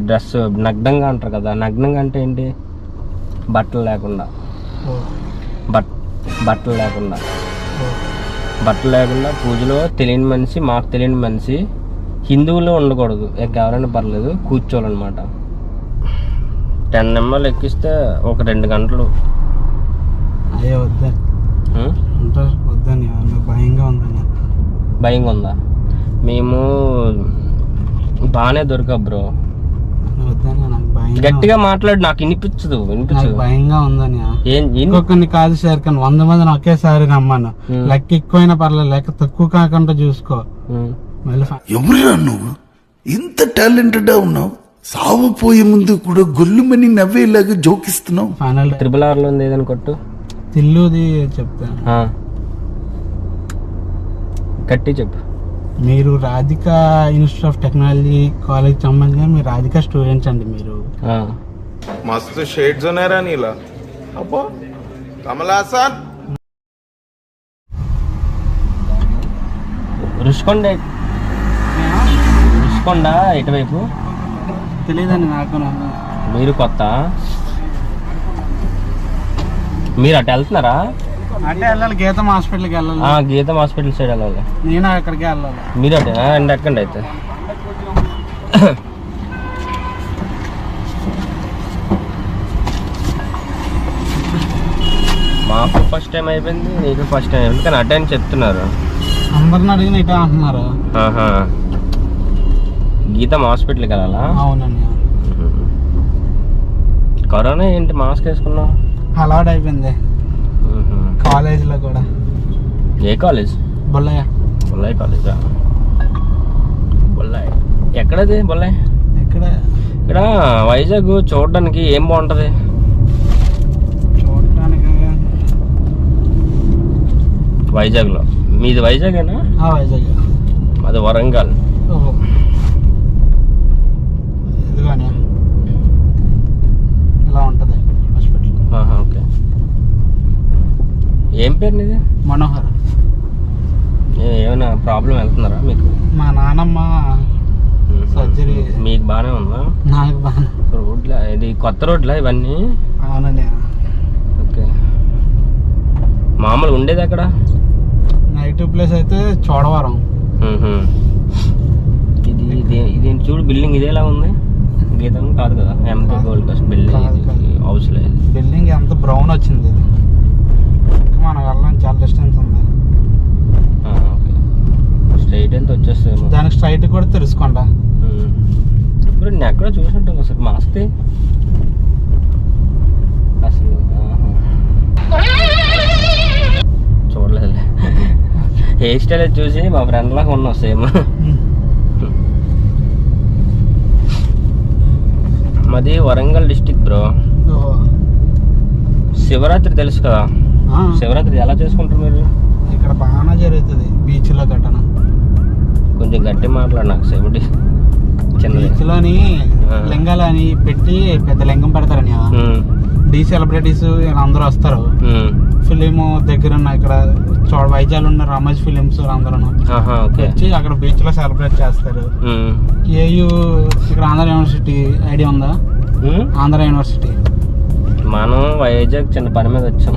Dress నగ్నంగా అంటారు కదా, నగ్నంగా అంటే ఏంటి? బట్టలు లేకుండా, బట్టలు లేకుండా పూజలో తెలియని మనిషి, మాకు తెలియని మనిషి, హిందువులో ఉండకూడదు, ఎవరైనా పర్లేదు, కూర్చోవాలన్నమాట. 10 నెంబర్లు ఎక్కిస్తే ఒక 2 గంటలు. అయ్యో వద్దని భయంగా ఉందా? మేము బాగానే దొరికా బ్రో. గట్టిగా మాట్లాడు, నాకు వినిపించదు. భయంగా ఉందని ఇంకొకరిని కాదు సార్, కానీ 100 మందిని ఒకేసారి రమ్మను. లెక్క ఎక్కువైనా పర్లేదు, లెక్క తక్కువ కాకుండా చూసుకో. ఎవరురా నువ్వు? ఇంత టాలెంటెడ్ ఉన్నావు, సావు పోయే ముందు కూడా గొల్లుమని నవ్వేలాగా జోకిస్తున్నావు. ఫైనల్ RRR లో ఉంది, ఏదని కొట్టు. తిల్లుది చెప్తాను, గట్టి చెప్పు. మీరు Radhika institute of technology college సంబంధించిన మీరు రాధిక స్టూడెంట్స్ అండి. మీరు మస్తు షేడ్స్ ఉన్నారా నీలా? అబ్బో కమలాసన్. రుషికొండ ఇటువైపు తెలియదండి నాకు. మీరు కొత్త, మీరు అటు వెళ్తున్నారా? అంటే వెళ్ళాలి, గీతం హాస్పిటల్కి వెళ్ళాలి. గీతం హాస్పిటల్ సైడ్ వెళ్ళాలి. నేను అక్కడికి వెళ్ళాలి. మీరు అటేనా? అండ్ ఎక్కండి అయితే. మాకు ఫస్ట్ టైం అయిపోయింది, నీకు ఫస్ట్ టైం అయిపోయింది, కానీ అటే అని చెప్తున్నారు. అందరిని అడిగిన ఇటే అంటున్నారు. గీతం హాస్పిటల్కి వెళ్ళాలా? అవునండి. కరోనా ఏంటి మాస్క్ వేసుకున్నావు? అలవాటు అయిపోయింది. కాలేజీలో కూడా. ఏ కాలేజ్? బొల్లయ్య కాలేజా? బొల్లాయి ఎక్కడది? బొల్లాయి ఇక్కడ వైజాగ్ చూడడానికి ఏం బాగుంటది? చూడటానికి వైజాగ్లో మీది వైజాగేనా? వైజాగ్. అది వరంగల్. ఇదిగానే ఇలా ఉంటుంది హాస్పిటల్. ఓకే. ఏం పేరు నీది? మనోహర్. ఏమైనా ప్రాబ్లం వెళ్తున్నారా మీకు? మా నానమ్మ సర్జరీ. మీకు బాగానే ఉందా? నాకు బాగా. రోడ్లా ఇది కొత్త రోడ్లా ఇవన్నీ? అవునండి. ఓకే. మామూలు ఉండేది అక్కడ నెగిటివ్ ప్లేస్ అయితే చోడవరం. ఇది చూడు, బిల్డింగ్ ఇదేలా ఉంది? గీతం కాదు కదా, MP gold Coast building house లేదు. బిల్డింగ్ ఎంత బ్రౌన్ వచ్చింది. ఇది మన వెళ్ళడానికి చాలా డిస్టెన్స్ ఉంది. ఓకే. స్ట్రైట్ వెళ్తే వచ్చేస్తాము. దానికి స్ట్రైట్ కూడా తెలుసుకోండి. ఇప్పుడు నేను ఎక్కడ చూసినట్టు సార్ మాస్తే అసలు చూడలేదు. హెయిర్ స్టైల్ చూసి మా ఫ్రెండ్ లాగా ఉన్నాం సేమ్. మాది వరంగల్ డిస్టిక్ బ్రో. శివరాత్రి తెలుసు కదా? శివరాత్రి ఎలా చేసుకుంటారు మీరు? ఇక్కడ బాగా జరుగుతుంది బీచ్లో ఘటన. కొంచెం గట్టి మాట్లాడు, నాకు సేపటి బీచ్లోని లింగాలని పెట్టి పెద్ద లింగం పెడతారని. డీ సెలబ్రిటీస్ అందరూ వస్తారు. ఫిలిం దగ్గర ఉన్న ఇక్కడ వైజాగ్ ఉన్న రమేష్ ఫిలిమ్స్ అందరూ వచ్చి అక్కడ బీచ్ లో సెలబ్రేట్ చేస్తారు. ఏయు ఇక్కడ ఆంధ్ర యూనివర్సిటీ ఐడియా ఉందా? ఆంధ్ర యూనివర్సిటీ. మనం వైజాగ్ చిన్న పని మీద వచ్చాం.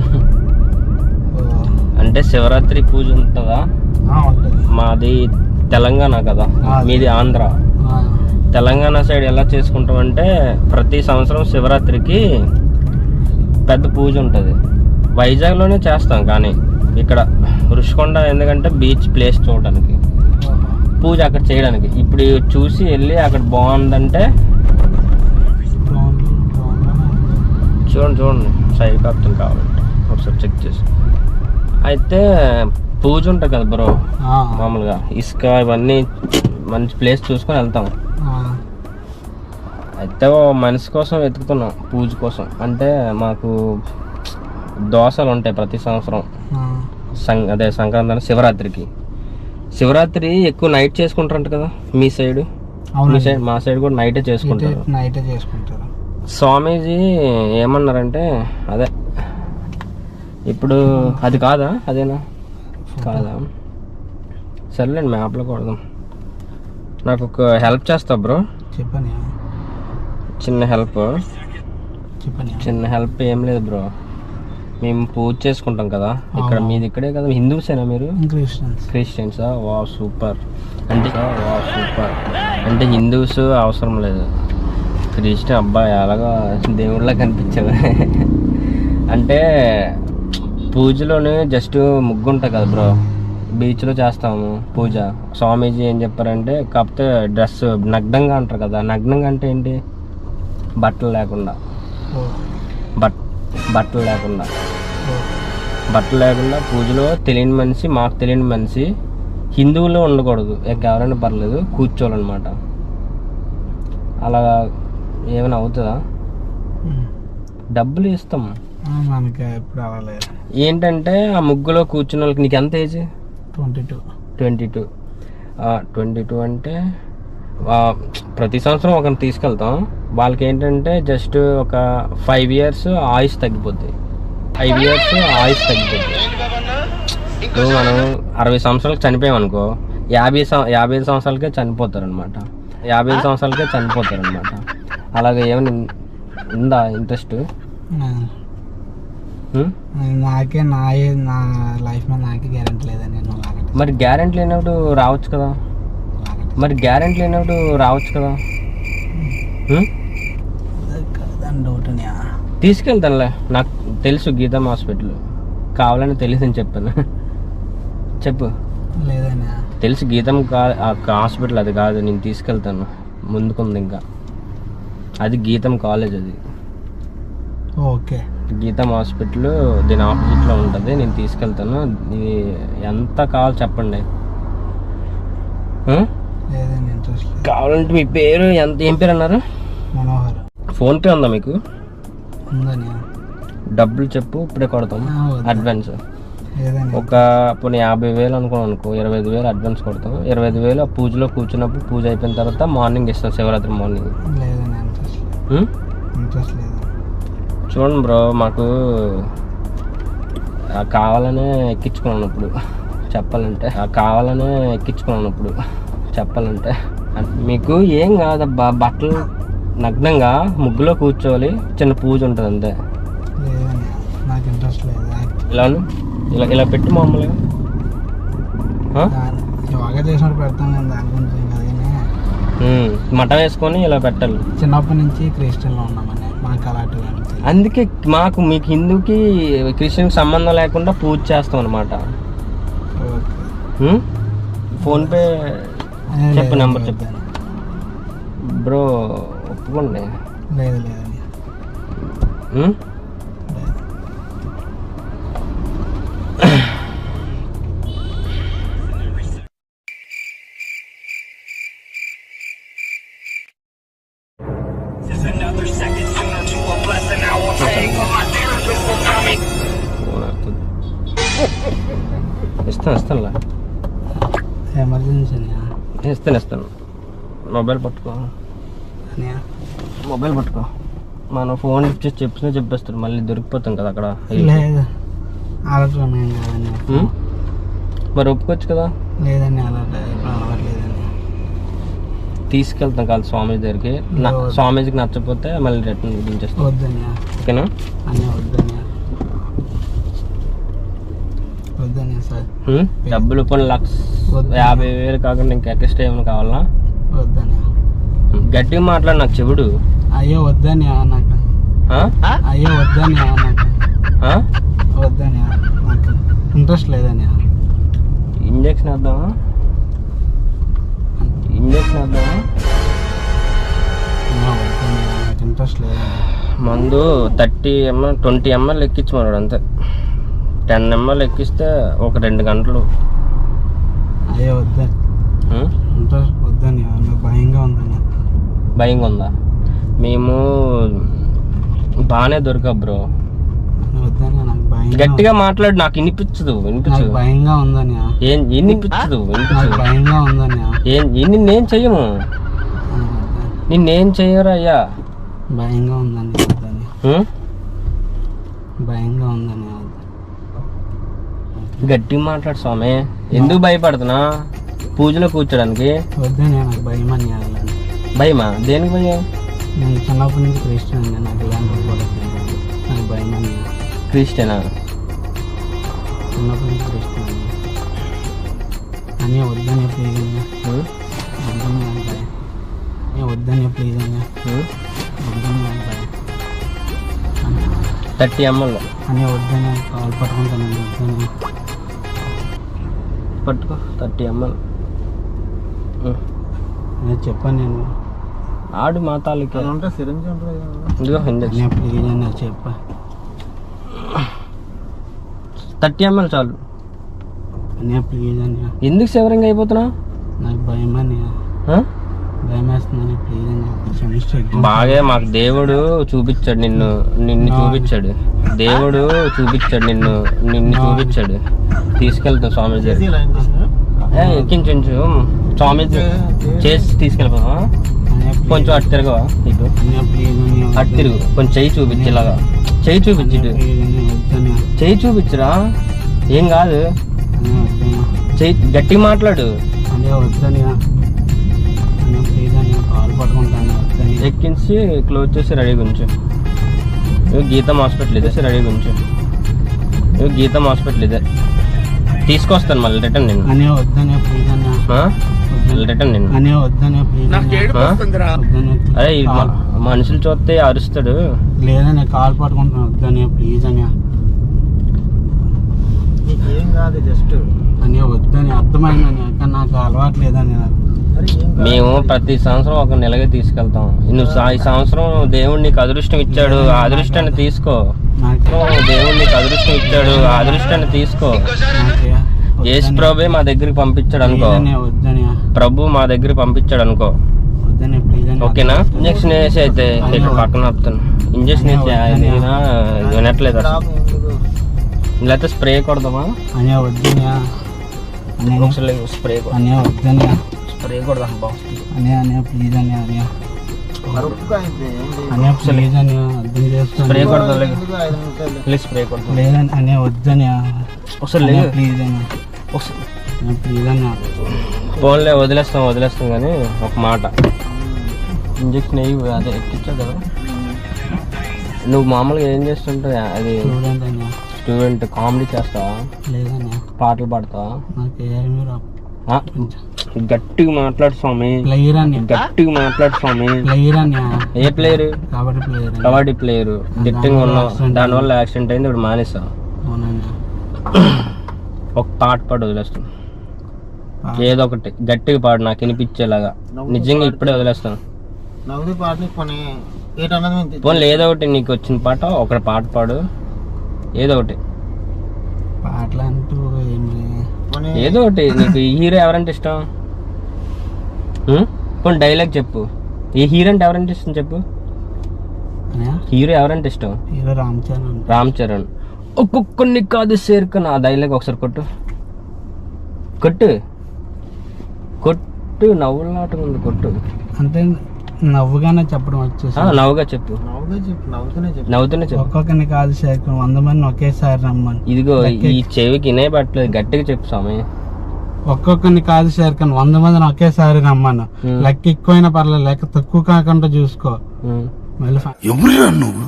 అంటే శివరాత్రి పూజ ఉంటుందా? మాది తెలంగాణ కదా, మీది ఆంధ్ర. తెలంగాణ సైడ్ ఎలా చేసుకుంటామంటే ప్రతి సంవత్సరం శివరాత్రికి పెద్ద పూజ ఉంటుంది. వైజాగ్లోనే చేస్తాం, కానీ ఇక్కడ రుషికొండ ఎందుకంటే బీచ్ ప్లేస్ చూడడానికి, పూజ అక్కడ చేయడానికి. ఇప్పుడు చూసి వెళ్ళి అక్కడ బాగుందంటే చూడండి సైడ్ కాపుతుంది కావాలంటే ఒకసారి చెక్ చేసి. అయితే పూజ ఉంటుంది కదా బ్రో, మామూలుగా ఇసుక ఇవన్నీ మంచి ప్లేస్ చూసుకొని వెళ్తాం. అయితే మనిషి కోసం వెతుకుతున్నాం పూజ కోసం. అంటే మాకు దోశలు ఉంటాయి ప్రతి సంవత్సరం. అదే సంక్రాంతి శివరాత్రి ఎక్కువ నైట్ చేసుకుంటారంట కదా మీ సైడ్? మా సైడ్ కూడా నైటే చేసుకుంటారు. స్వామీజీ ఏమన్నారంటే అదే ఇప్పుడు అది కాదా? అదేనా? కాదా? సర్లేండి, మ్యాప్లో కొడదాం. నాకు ఒక హెల్ప్ చేస్తావు బ్రో? చెప్పండి. చిన్న హెల్ప్. చెప్పండి. చిన్న హెల్ప్ ఏం లేదు బ్రో, మేము పూజ చేసుకుంటాం కదా ఇక్కడ, మీది ఇక్కడే కదా, హిందూసేనా మీరు? క్రిస్టియన్సా? వా సూపర్. అంటే హిందూస్ అవసరం లేదు, క్రిస్టియన్ అబ్బాయి అలాగా దేవుళ్ళ కనిపించావు. అంటే పూజలోనే జస్ట్ ముగ్గు ఉంటుంది కదా బ్రో, బీచ్లో చేస్తాము పూజ. స్వామీజీ ఏం చెప్పారంటే కాకపోతే డ్రెస్ నగ్నంగా అంటారు కదా, నగ్నంగా అంటే ఏంటి? బట్టలు లేకుండా, బట్టలు లేకుండా పూజలో తెలియని మనిషి, మాకు తెలియని మనిషి, హిందువులో ఉండకూడదు, ఎవరైనా పర్లేదు, కూర్చోవాలన్నమాట. అలా ఏమైనా అవుతుందా? డబ్బులు ఇస్తాం. ఏంటంటే ఆ ముగ్గులో కూర్చున్న వాళ్ళకి, నీకు ఎంత ఏజ్? 22 అంటే ప్రతి సంవత్సరం ఒకరిని తీసుకెళ్తాం. వాళ్ళకి ఏంటంటే జస్ట్ ఒక 5 years ఆయుష్ తగ్గిపోద్ది. ఇప్పుడు మనం 60 సంవత్సరాలకు చనిపోయామనుకో, 55 సంవత్సరాలకే చనిపోతారు అనమాట. అలాగే ఏమైనా ఉందా ఇంట్రెస్ట్? నాకే నా లైఫ్ మీద నాకే గ్యారెంటీ లేదని. మరి గ్యారెంటీ లేనప్పుడు రావచ్చు కదా. తీసుకెళ్తానులే, నాకు తెలుసు గీతం హాస్పిటల్, కావాలని తెలిసి చెప్పాను. చెప్పు. లేదన్నా తెలుసు గీతం హాస్పిటల్ అది కాదు, నేను తీసుకెళ్తాను. ముందుకుంది ఇంకా, అది గీతం కాలేజ్, అది ఓకే. గీతం హాస్పిటల్ దీని ఆపోజిట్లో ఉంటుంది, నేను తీసుకెళ్తాను. ఇది ఎంత కావాలి చెప్పండి. కావాలంటే మీ పేరు ఎంత, ఏం పేరు అన్నారు? మనోహర్. ఫోన్పే ఉందా మీకు? డబ్బులు చెప్పు, ఇప్పుడే కొడతాం అడ్వాన్స్. ఒక పోనీ 50,000 అనుకో, 25,000 అడ్వాన్స్ కొడతాం. 25,000 పూజలో కూర్చున్నప్పుడు, పూజ అయిపోయిన తర్వాత మార్నింగ్ ఇస్తాం, శివరాత్రి మార్నింగ్. చూడండి బ్రో, మాకు కావాలనే ఎక్కించుకున్నాను ఇప్పుడు చెప్పాలంటే మీకు ఏం కాదబ్బా, బట్టలు నగ్నంగా ముగ్గులో కూర్చోవాలి, చిన్న పూజ ఉంటుంది అంతే. నాకు ఇంట్రెస్ట్ లేదు. ఇలా పెట్టి మామూలుగా యోగా చేసినప్పుడు పెడతాను, దాని గురించి మఠం వేసుకొని ఇలా పెట్టాలి. చిన్నప్పటి నుంచి క్రిస్టియన్లో ఉన్నామని మాకు అలాంటివి. అందుకే మీకు హిందూకి క్రిస్టియన్కి సంబంధం లేకుండా పూజ చేస్తాం అనమాట. ఫోన్పే చెప్పు, నెంబర్ చెప్పు బ్రో. ఒప్పుకోండి. లేదు. ఇస్తాను ఎమర్జెన్సీ ఇస్తాను. మొబైల్ పట్టుకో, మనం ఫోన్ లిఫ్ట్ చేసి చెప్పేస్తారు, మళ్ళీ దొరికిపోతాం కదా అక్కడ. లేదు మరి ఒప్పుకోవచ్చు కదా. లేదండి అలవాట్లేదండి. తీసుకెళ్తాం కాదు స్వామీజీ దగ్గరికి, స్వామీజీకి నచ్చకపోతే మళ్ళీ రిటర్న్ దించేస్తాం. వద్దని. ఓకేనా? వద్దని సార్. డబ్బులు పోనీ 50,000 కాకుండా ఇంకా ఎక్స్ట్రా ఏమైనా కావాలా? వద్దని. గట్టిగా మాట్లాడు, నాకు చెవుడు. అయ్యో వద్దని నాకు. వద్దని, నాకు ఇంట్రెస్ట్ లేదని. ఇంజక్షన్ వేద్దామా? నాకు ఇంట్రెస్ట్ లేదని. మందు 30 ml 20 ml ఎక్కించమన్నాడు అంతే. 10 ml ఎక్కిస్తే ఒక 2 గంటలు. అయ్యో వద్దని. ఇంట్రెస్ట్ వద్దని, నాకు భయంగా ఉందా? మేము బాగానే దొరికా బ్రో. గట్టిగా మాట్లాడు, నాకు వినిపించదు. భయంగా ఉందని. వినిపించదు. భయంగా ఉందని. నిన్నేం చెయ్యము, నిన్నేం చెయ్యరా అయ్యా. భయంగా ఉందని. గట్టిగా మాట్లాడు స్వామి. ఎందుకు భయపడుతున్నా పూజలో కూర్చోడానికి? వద్దని, నాకు భయమని. భయమా? దేనికి భయం? నేను చిన్నప్పటి నుంచి క్రిస్టియన్ అండి, నాకు ఇలాంటి కూడా తెలియదు. నాకు భయం అండి. క్రిస్టియనా? చిన్నప్పటి నుంచి క్రిస్టియన్ అండి. అని వద్దని ప్లీజ్ అండి, వద్దని అంటాయి. వద్దని ప్లీజ్ అండి, వద్దని అంటాయి. 30 ml అని వద్దని కాల్ పట్టుకుంటానండి. వద్దని పట్టుకో. 30 ml నేను చెప్పాను. నేను ఆడు మా తాలూకే ఇదిగో ఇంజక్షన్. నేను ప్లీజ్ అని చెప్పా. 30 ml చాలు. నేను ప్లీజ్ అని. ఎందుకు సెవరింగ్ అయిపోతున్నావు? నాకు భయం అని, భయం వేస్తుందని. ప్లీజ్ అని సెమిస్టర్ బాగా మాకు దేవుడు చూపించాడు, నిన్ను చూపించాడు. దేవుడు చూపించాడు, నిన్ను చూపించాడు. తీసుకెళ్తాం స్వామి ఎక్కించు. స్వామి చేసి తీసుకెళ్ళిపోవా? కొంచెం అటు తిరగవా? ఇటు అటు తిరుగు. కొంచెం చెయ్యి చూపించి, ఇలాగా చెయ్యి చూపించి, ఇటు చెయ్యి చూపించురా. ఏం కాదు, చెయ్యి గట్టిగా మాట్లాడు. అదే వద్దని ప్లీజ్ అని కాల్ పట్టుకుంటాను. వద్దని ఎక్కించి క్లోజ్ చేసి రెడీగా ఉంచు. గీతం హాస్పిటల్ ఇదే, రెడీగా ఉంచు. గీతం హాస్పిటల్ ఇదే. తీసుకొస్తాను మళ్ళీ రిటర్న్ నిన్ను. అనే వద్దని ప్లీజ్ అన్న, రిటర్న్ నిన్ను. అనే వద్దని ప్లీజ్ వద్దని. అరే మనుషులు చూస్తే అరుస్తాడు. లేదని కాల్ పట్టుకుంటున్నాను. వద్దని ప్లీజ్ అని. ఏం కాదు, జస్ట్ అని వద్దని అర్థమైందని. కానీ నాకు అలవాటు లేదని. మేము ప్రతి సంవత్సరం ఒక నెలగా తీసుకెళ్తాం. నువ్వు ఈ సంవత్సరం దేవుడు నీకు అదృష్టం ఇచ్చాడు, ఆ అదృష్టాన్ని తీసుకో. దేవుడు నీకు అదృష్టం ఇచ్చాడు, ఆ అదృష్టాన్ని తీసుకో. యేసు ప్రభు మా దగ్గరికి పంపించాడు అనుకో. ప్రభు మా దగ్గరికి పంపించాడు అనుకో. ఓకేనా? ఇంజక్షన్ వేసి అయితే ఇక్కడ పక్కన ఆపుతాను. ఇంజక్షన్ వేసి వినట్లేదు అసలు. లేకపోతే స్ప్రే కొడదామా? స్ప్రే స్ప్రే కొడదాం బాక్స్. స్ప్రే కొడదాం. స్ప్రే కొడదాం. లేదని అనే వద్దని ఒకసారి లేదు. ప్లీజ్ అని ప్లీజ్ అని. ఫోన్లే వదిలేస్తాం కానీ ఒక మాట. ఇంజక్షన్ అయ్యి అదే ఎక్కించావు కదా. నువ్వు మామూలుగా ఏం చేస్తుంటావు? అది స్టూడెంట్. కామెడీ చేస్తావా? లేదని. పాటలు పాడతావా? నాకు గట్టిగా మాట్లాడు స్వామి. గట్టిగా మాట్లాడు స్వామి. ఏ ప్లేయర్? కబడ్డీ ప్లేయర్. దిట్టంగా ఉన్నావు, దానివల్ల యాక్సిడెంట్ అయింది. ఇప్పుడు మానేసా. ఒక పాట పాడు, వదిలేస్తాను. ఏదో ఒకటి గట్టిగా పాడు, నాకు వినిపించేలాగా. నిజంగా ఇప్పుడే వదిలేస్తాను. పోనీ ఏదో ఒకటి నీకు వచ్చిన పాట ఒకటి పాట పాడు. ఏదో ఒకటి పాటలు అంటూ ఏదో ఒకటి. నీకు ఈ హీరో ఎవరంటే ఇష్టం? పోనీ డైలాగ్ చెప్పు. ఈ హీరో అంటే ఎవరంటే ఇష్టం చెప్పు. హీరో ఎవరంటే ఇష్టం? హీరో రామ్ చరణ్. ఒక్కొక్కరిని కాదు షేర్ఖాన్. ఆ డైలాగ్ ఒకసారి కొట్టు. నవ్వులాట ఉంది. కొట్టు. అంటే నవ్వుగానే చెప్పడం వచ్చేసి. నవ్వుగా చెప్పు. నవ్వుతూనే చెప్పు. ఒక్కొక్కరిని కాదు షేర్ఖాన్, 100 మంది ఒకేసారి రమ్మని. ఇదిగో ఈ చెవికి ఇనే పట్టలేదు, గట్టిగా చెప్పు స్వామి. ఒక్కొక్కరిని కాదు షేర్ఖాన్, 100 మందిని ఒకేసారి రమ్మను. లెక్క ఎక్కువైనా పర్లేదు, లెక్క తక్కువ కాకుండా చూసుకో. ఎవరురా నువ్వు?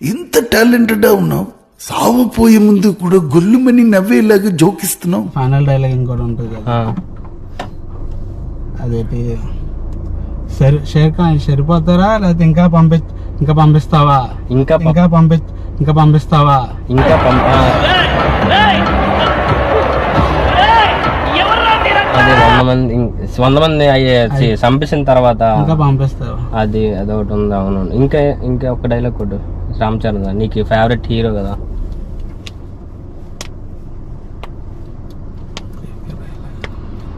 ఇంత టాలెంటెడ్ ఉన్నావు. సావపోయే ముందు కూడా గొల్లుమని నవ్వేలాగా జోకిస్తున్నావు. ఫైనల్ డైలాగ్ ఇంకోటి ఉంటుంది కదా, అదేంటి? షేర్ఖాన్ సరిపోతారా లేకపోతే ఇంకా పంపిస్తావా? ఇంకా పంపిస్తావా? అది 100 మంది చంపేసిన తర్వాత ఇంకా పంపిస్తావా? అది అదొకటి ఉంది. అవును. ఇంకా ఒక డైలాగ్ కొట్టు. రామ్ చరణ్ నీకు ఫేవరెట్ హీరో కదా.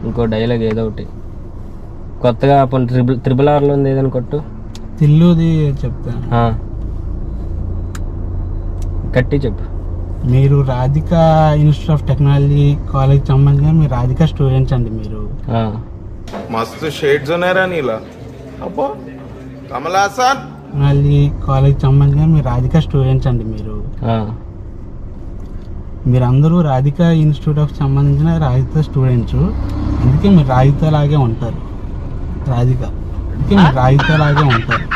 ఇంకో డైలాగ్ ఏదో ఒకటి కొత్తగా ట్రిపుల్ ఆర్లో ఉంది, ఏదని కొట్టు. తిల్లుది చెప్తా. గట్టి చెప్పు. మీరు Radhika institute of technology college సంబంధించిన మీరు రాధిక స్టూడెంట్స్ అండి. మీరు మస్తు షేడ్స్ ఉన్నాయరా నీలా. అబ్బో కమల్ హాసన్. టెక్నాలజీ కాలేజ్ సంబంధించిన మీరు రాధిక స్టూడెంట్స్ అండి. మీరందరూ రాధిక ఇన్స్టిట్యూట్ ఆఫ్ సంబంధించిన రాధిక స్టూడెంట్స్. అందుకే మీరు రాధిక లాగే ఉంటారు. రాధిక అందుకే మీరు రాధిక లాగే ఉంటారు.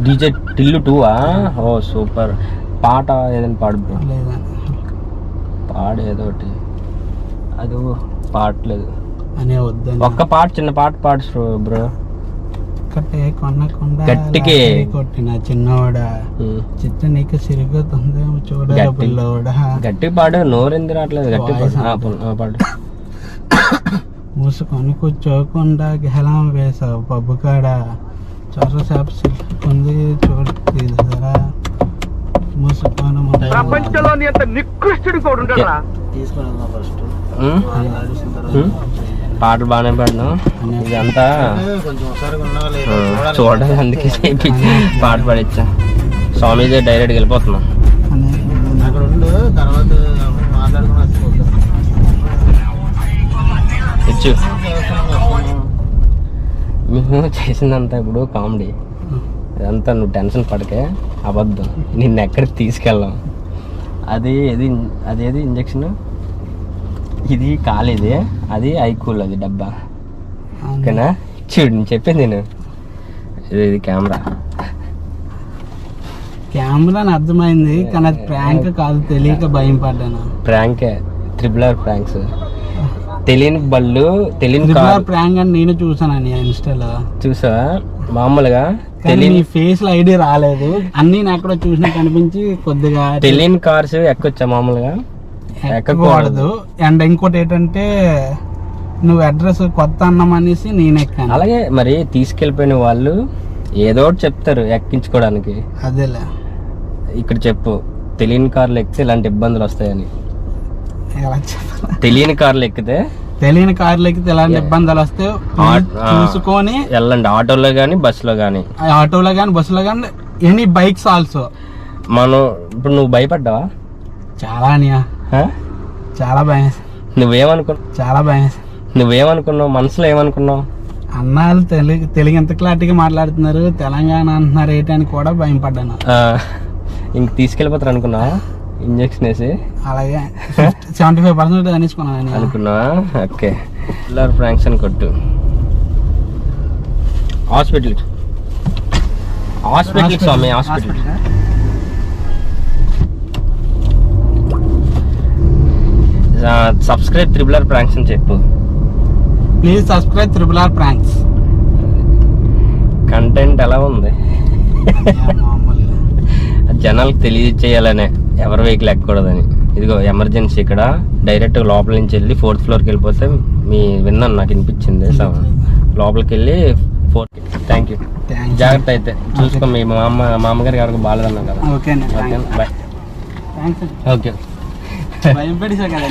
డీజే టిల్లు 2ఆ? ఓ సూపర్. పాట ఏదైనా పాడు బ్రో. లేదా పాడు ఏదో ఒకటి. అది పాడలేదు అనే వద్దని ఒక్క పాట, చిన్న పాట పాడు బ్రో. ఒక్కటే కొనకుండా గట్టికి. కొట్టిన చిన్నవాడా చిత్త నీకు సిరుగుతుంది చూడ పిల్లోడా. గట్టి పాడు, నోరెంది రావట్లేదు. గట్టి పాడు. మూసుకొని కూర్చోకుండా గెలం వేసావు పబ్బు కాడ చోర చేప సిగ్గుంది చూడు తీసరా మూసుకొని ప్రపంచంలోని అంత నికృష్టుడు కూడా ఉంటాడా? తీసుకుని ఫస్ట్ పాటలు బాగానే పాడినాం. ఇదంతా కొంచెం ఒకసారి చూడాలి, అందుకే పాట పాడిచ్చా. స్వామీజీ డైరెక్ట్గా వెళ్ళిపోతున్నాం. అక్కడ ఉండు, తర్వాత మాట్లాడుకుని ఇచ్చు. మేము చేసిందంతా ఇప్పుడు కామెడీ. ఇదంతా నువ్వు టెన్షన్ పడకే, అబద్ధం. నిన్ను ఎక్కడికి తీసుకెళ్ళాం. అదేది ఇంజక్షన్, ఇది కాలేది, అది ఐకూల్, అది డబ్బా. ఓకేనా? చూడు నేను చెప్పింది నేను. ఇది కెమెరా అని అర్థమైంది, కానీ అది ప్రాంక్ కాదు, తెలియక భయం పడ్డాను. ప్రాంకే, త్రిబులర్ ప్రాంక్స్. తెలియని బళ్ళు, తెలియని కార్ ప్రాంక్ అని నేను చూసాను ఇన్స్టాలో. చూసావా? మామూలుగా తెలియని ఫేస్ లో ఐడి రాలేదు, అన్ని నాకు కూడా చూసినా కనిపించి కొద్దిగా తెలియని కార్స్ ఎక్కొచ్చా మామూలుగా ఎక్కకూడదు. అండ్ ఇంకోటి ఏంటంటే నువ్వు అడ్రస్ కొత్త అన్నం అనేసి నేను ఎక్కాను. అలాగే మరి తీసుకెళ్ళిపోయిన వాళ్ళు ఏదో ఒకటి చెప్తారు ఎక్కించుకోవడానికి. అదేలే ఇక్కడ చెప్పు, తెలియని కార్లు ఎక్కితే ఇలాంటి ఇబ్బందులు వస్తాయని. ఎలా చెప్పాలి? తెలియని కార్లు ఎక్కితే ఎలాంటి ఇబ్బందులు వస్తే చూసుకొని వెళ్ళండి. ఆటోలో కానీ బస్సులో కానీ, ఆటోలో కానీ బస్సులో కానీ, ఎనీ బైక్స్ ఆల్సో. మనం ఇప్పుడు నువ్వు భయపడ్డావా? చాలా అనియా, చాలా భయం. చాలా భయం. నువ్వేమనుకున్నావు మనసులో? ఏమనుకున్నావు? అన్నాళ్ళు తెలుగు ఎంత క్లారిటీగా మాట్లాడుతున్నారు, తెలంగాణ అంటున్నారు ఏంటని కూడా భయం పడ్డాను. ఇంక తీసుకెళ్ళిపోతారు అనుకున్నావా? ఇంజక్షన్ వేసి అలాగే 75% అనేసుకున్నాను అనుకున్నావా? ఓకే. పిల్లర్ ఫ్రాంక్స్ అని కొట్టు. హాస్పిటల్ స్వామి, హాస్పిటల్. సబ్స్క్రైబ్ త్రిబులర్ ప్రాంక్స్ అని చెప్పు. Please subscribe triple R pranks. Content ఎలా ఉంది? జనాలకు తెలియచేయాలనే, ఎవరి వెహికల్ ఎక్కకూడదని. ఇదిగో ఎమర్జెన్సీ, ఇక్కడ డైరెక్ట్ లోపల నుంచి వెళ్ళి 4th ఫ్లోర్కి వెళ్ళిపోతే విన్నాను, నాకు వినిపించింది. లోపలికి వెళ్ళి 4th. Thank you. జాగ్రత్త అయితే చూసుకో. మీ మామగారికి ఎవరికి బాగాలేదన్నాం కదా. Okay bye. థ్యాంక్స్. ఓకే. భయం పెడిసా కదా.